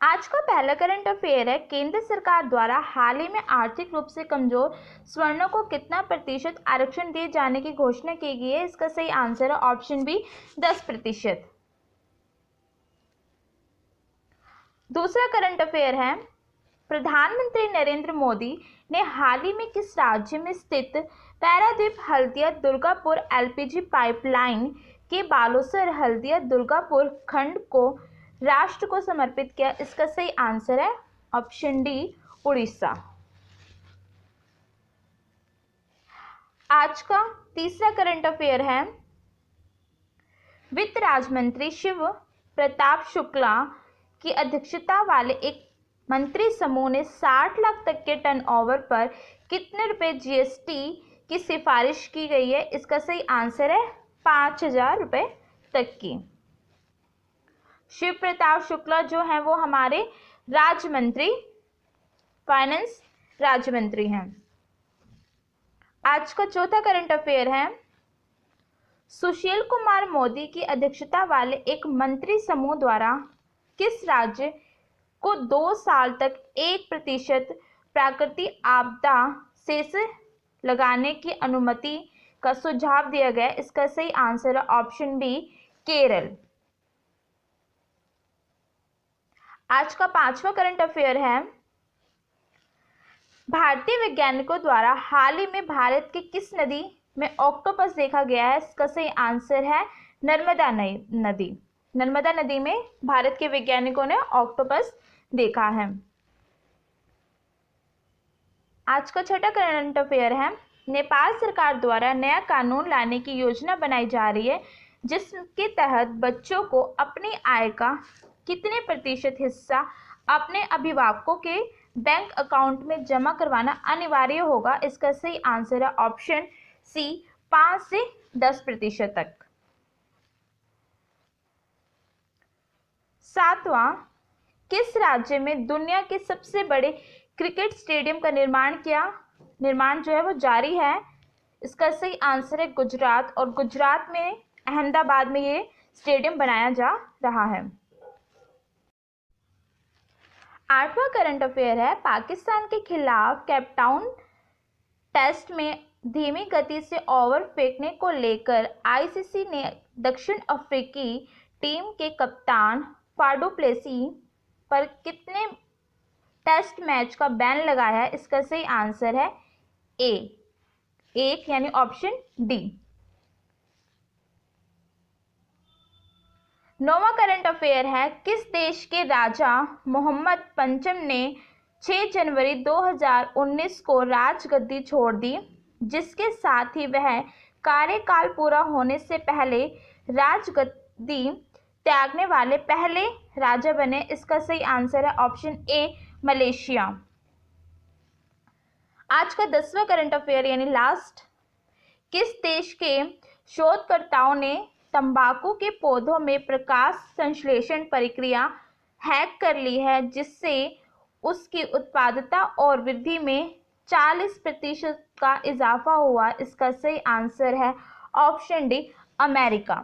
आज का पहला करंट अफेयर है, केंद्र सरकार द्वारा हाल ही में आर्थिक रूप से कमजोर सवर्णों को कितना प्रतिशत आरक्षण दिए जाने की घोषणा की गई है। इसका सही आंसर है ऑप्शन बी 10%। दूसरा करंट अफेयर है, प्रधानमंत्री नरेंद्र मोदी ने हाल ही में किस राज्य में स्थित पारादीप हल्दिया दुर्गापुर एलपीजी पाइपलाइन के बालेश्वर हल्दिया दुर्गापुर खंड को राष्ट्र को समर्पित किया। इसका सही आंसर है ऑप्शन डी उड़ीसा। आज का तीसरा करंट अफेयर है, वित्त राज्य मंत्री शिव प्रताप शुक्ला की अध्यक्षता वाले एक मंत्री समूह ने 60 लाख तक के टर्नओवर पर कितने रुपए जीएसटी की सिफारिश की गई है। इसका सही आंसर है 5,000 रुपए तक की। शिव प्रताप शुक्ला जो है वो हमारे राज्य मंत्री, फाइनेंस राज्य मंत्री हैं। आज का चौथा करंट अफेयर है, सुशील कुमार मोदी की अध्यक्षता वाले एक मंत्री समूह द्वारा किस राज्य को 2 साल तक 1% प्राकृतिक आपदा सेस लगाने की अनुमति का सुझाव दिया गया। इसका सही आंसर है ऑप्शन बी केरल। आज का पांचवा करंट अफेयर है, भारतीय वैज्ञानिकों द्वारा हाल ही में भारत के किस नदी में ऑक्टोपस देखा गया है। इसका सही आंसर है नर्मदा नदी। नर्मदा नदी में भारत के वैज्ञानिकों ने ऑक्टोपस देखा है। आज का छठा करंट अफेयर है, नेपाल सरकार द्वारा नया कानून लाने की योजना बनाई जा रही है जिसके तहत बच्चों को अपनी आय का कितने प्रतिशत हिस्सा अपने अभिभावकों के बैंक अकाउंट में जमा करवाना अनिवार्य होगा। इसका सही आंसर है ऑप्शन सी 5 से 10% तक। सातवां, किस राज्य में दुनिया के सबसे बड़े क्रिकेट स्टेडियम का निर्माण जो है वो जारी है। इसका सही आंसर है गुजरात, और गुजरात में अहमदाबाद में ये स्टेडियम बनाया जा रहा है। आठवां करंट अफेयर है, पाकिस्तान के खिलाफ केपटाउन टेस्ट में धीमी गति से ओवर फेंकने को लेकर आईसीसी ने दक्षिण अफ्रीकी टीम के कप्तान फाडू प्लेसी पर कितने टेस्ट मैच का बैन लगाया है। इसका सही आंसर है ए 1 यानी ऑप्शन डी। नौवां करंट अफेयर है, किस देश के राजा मोहम्मद पंचम ने 6 जनवरी 2019 को राजगद्दी छोड़ दी, जिसके साथ ही वह कार्यकाल पूरा होने से पहले राजगद्दी त्यागने वाले पहले राजा बने। इसका सही आंसर है ऑप्शन ए मलेशिया। आज का 10वां करंट अफेयर यानी लास्ट, किस देश के शोधकर्ताओं ने तंबाकू के पौधों में प्रकाश संश्लेषण प्रक्रिया हैक कर ली है जिससे उसकी उत्पादकता और वृद्धि में 40% का इजाफा हुआ। इसका सही आंसर है ऑप्शन डी अमेरिका।